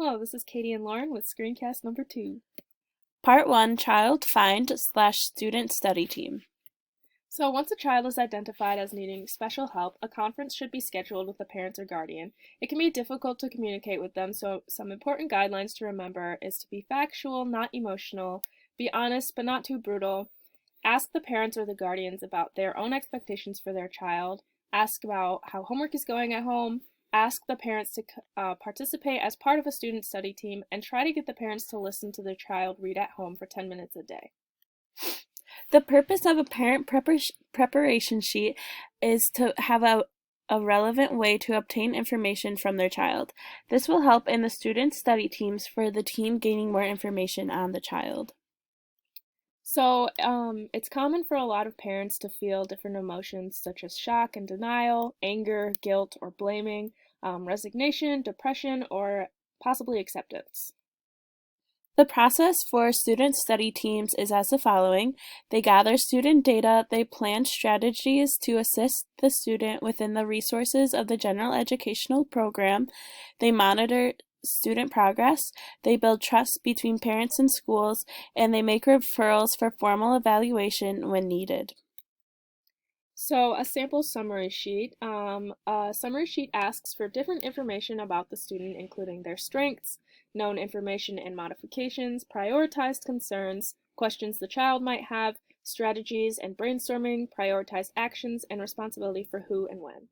Hello, this is Katie and Lauren with Screencast number 2. Part 1 Child Find/Student Study Team. So, once a child is identified as needing special help, a conference should be scheduled with the parents or guardian. It can be difficult to communicate with them, so some important guidelines to remember is to be factual, not emotional, be honest but not too brutal, ask the parents or the guardians about their own expectations for their child, ask about how homework is going at home, ask the parents to participate as part of a student study team, and try to get the parents to listen to their child read at home for 10 minutes a day. The purpose of a parent preparation sheet is to have a relevant way to obtain information from their child. This will help in the student study teams for the team gaining more information on the child. So, it's common for a lot of parents to feel different emotions such as shock and denial, anger, guilt, or blaming, resignation, depression, or possibly acceptance. The process for student study teams is as the following. They gather student data, they plan strategies to assist the student within the resources of the general educational program, they monitor student progress, they build trust between parents and schools, and they make referrals for formal evaluation when needed. So, a sample summary sheet. A summary sheet asks for different information about the student, including their strengths, known information and modifications, prioritized concerns, questions the child might have, strategies and brainstorming, prioritized actions, and responsibility for who and when.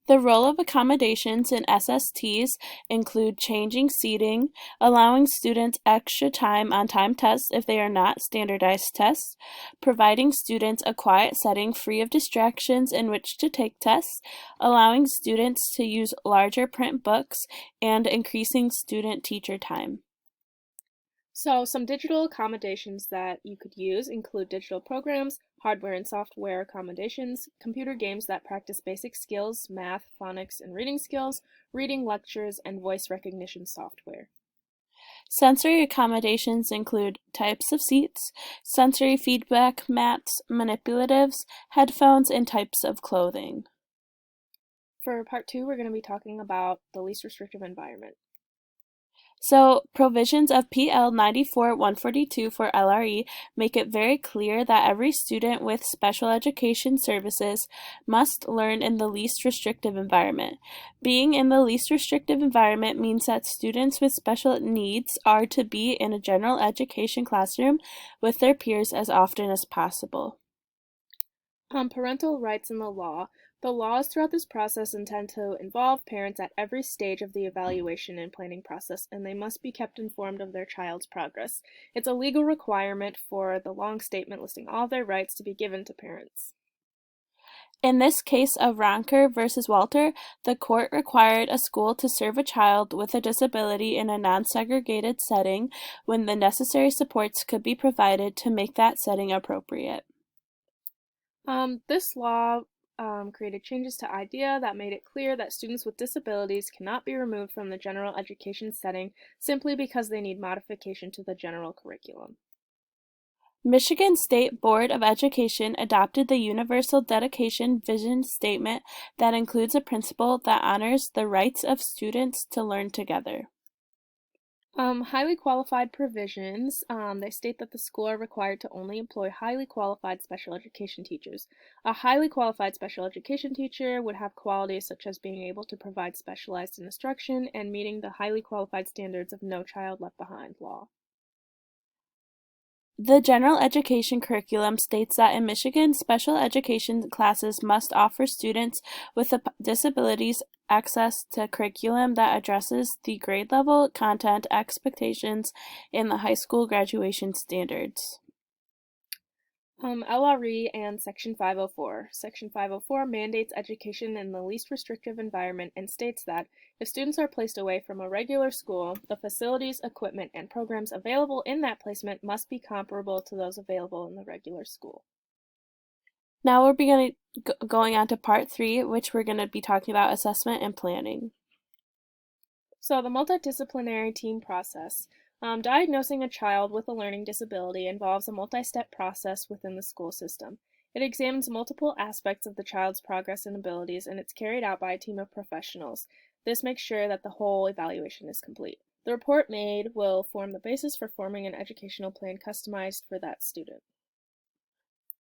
The role of accommodations in SSTs include changing seating, allowing students extra time on timed tests if they are not standardized tests, providing students a quiet setting free of distractions in which to take tests, allowing students to use larger print books, and increasing student-teacher time. So, some digital accommodations that you could use include digital programs, hardware and software accommodations, computer games that practice basic skills, math, phonics, and reading skills, reading lectures, and voice recognition software. Sensory accommodations include types of seats, sensory feedback mats, manipulatives, headphones, and types of clothing. For part 2, we're going to be talking about the least restrictive environment. So, provisions of PL 94-142 for LRE make it very clear that every student with special education services must learn in the least restrictive environment. Being in the least restrictive environment means that students with special needs are to be in a general education classroom with their peers as often as possible. Parental rights in the law. The laws throughout this process intend to involve parents at every stage of the evaluation and planning process, and they must be kept informed of their child's progress. It's a legal requirement for the long statement listing all their rights to be given to parents. In this case of Ronker versus Walter, the court required a school to serve a child with a disability in a non-segregated setting when the necessary supports could be provided to make that setting appropriate. This law created changes to IDEA that made it clear that students with disabilities cannot be removed from the general education setting simply because they need modification to the general curriculum. Michigan State Board of Education adopted the Universal Dedication Vision Statement that includes a principle that honors the rights of students to learn together. Highly qualified provisions. They state that the school are required to only employ highly qualified special education teachers. A highly qualified special education teacher would have qualities such as being able to provide specialized instruction and meeting the highly qualified standards of No Child Left Behind law. The general education curriculum states that in Michigan, special education classes must offer students with disabilities access to curriculum that addresses the grade level, content, expectations, and the high school graduation standards. LRE and Section 504. Section 504 mandates education in the least restrictive environment and states that if students are placed away from a regular school, the facilities, equipment, and programs available in that placement must be comparable to those available in the regular school. Now we're going on to part 3, which we're going to be talking about assessment and planning. So, the multidisciplinary team process. Diagnosing a child with a learning disability involves a multi-step process within the school system. It examines multiple aspects of the child's progress and abilities, and it's carried out by a team of professionals. This makes sure that the whole evaluation is complete. The report made will form the basis for forming an educational plan customized for that student.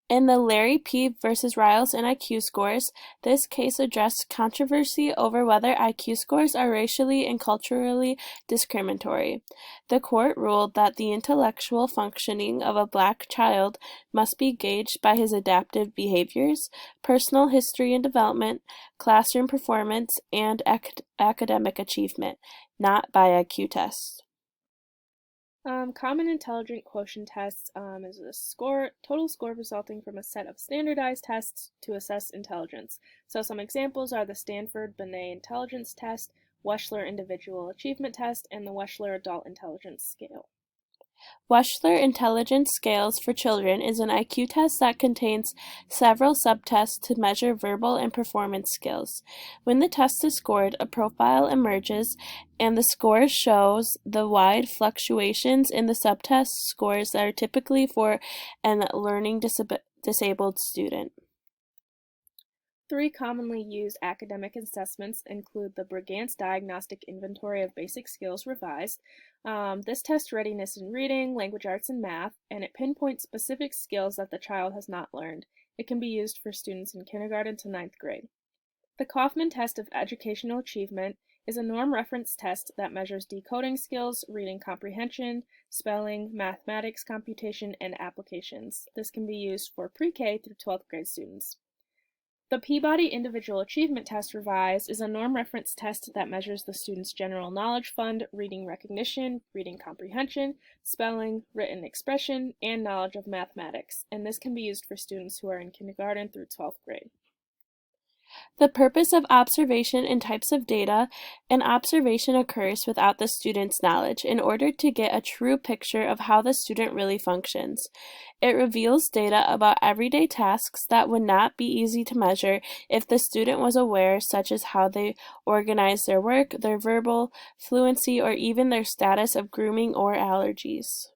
In the Larry P. versus Riles and IQ scores, this case addressed controversy over whether IQ scores are racially and culturally discriminatory. The court ruled that the intellectual functioning of a Black child must be gauged by his adaptive behaviors, personal history and development, classroom performance, and academic achievement, not by IQ tests. Common intelligent quotient tests is a total score resulting from a set of standardized tests to assess intelligence. So some examples are the Stanford Binet Intelligence Test, Wechsler Individual Achievement Test, and the Wechsler Adult Intelligence Scale. Wechsler Intelligence Scales for Children is an IQ test that contains several subtests to measure verbal and performance skills. When the test is scored, a profile emerges, and the score shows the wide fluctuations in the subtest scores that are typically for an learning disabled student. 3 commonly used academic assessments include the Brigance Diagnostic Inventory of Basic Skills Revised. This tests readiness in reading, language arts, and math, and it pinpoints specific skills that the child has not learned. It can be used for students in kindergarten to 9th grade. The Kaufman Test of Educational Achievement is a norm reference test that measures decoding skills, reading comprehension, spelling, mathematics computation, and applications. This can be used for pre-K through 12th grade students. The Peabody Individual Achievement Test Revised is a norm reference test that measures the student's general knowledge fund, reading recognition, reading comprehension, spelling, written expression, and knowledge of mathematics, and this can be used for students who are in kindergarten through 12th grade. The purpose of observation and types of data. An observation occurs without the student's knowledge in order to get a true picture of how the student really functions. It reveals data about everyday tasks that would not be easy to measure if the student was aware, such as how they organize their work, their verbal fluency, or even their status of grooming or allergies.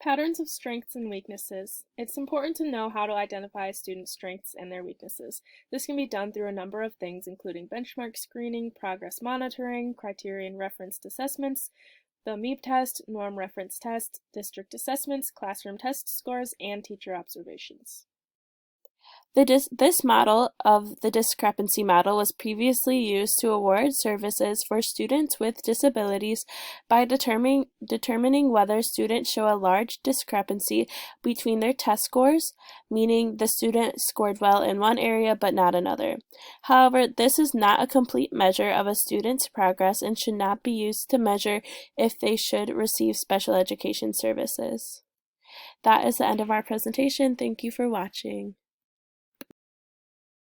Patterns of strengths and weaknesses. It's important to know how to identify a student's strengths and their weaknesses. This can be done through a number of things, including benchmark screening, progress monitoring, criterion referenced assessments, the MEP test, norm reference test, district assessments, classroom test scores, and teacher observations. This model of the discrepancy model was previously used to award services for students with disabilities by determining whether students show a large discrepancy between their test scores, meaning the student scored well in one area but not another. However, this is not a complete measure of a student's progress and should not be used to measure if they should receive special education services. That is the end of our presentation. Thank you for watching.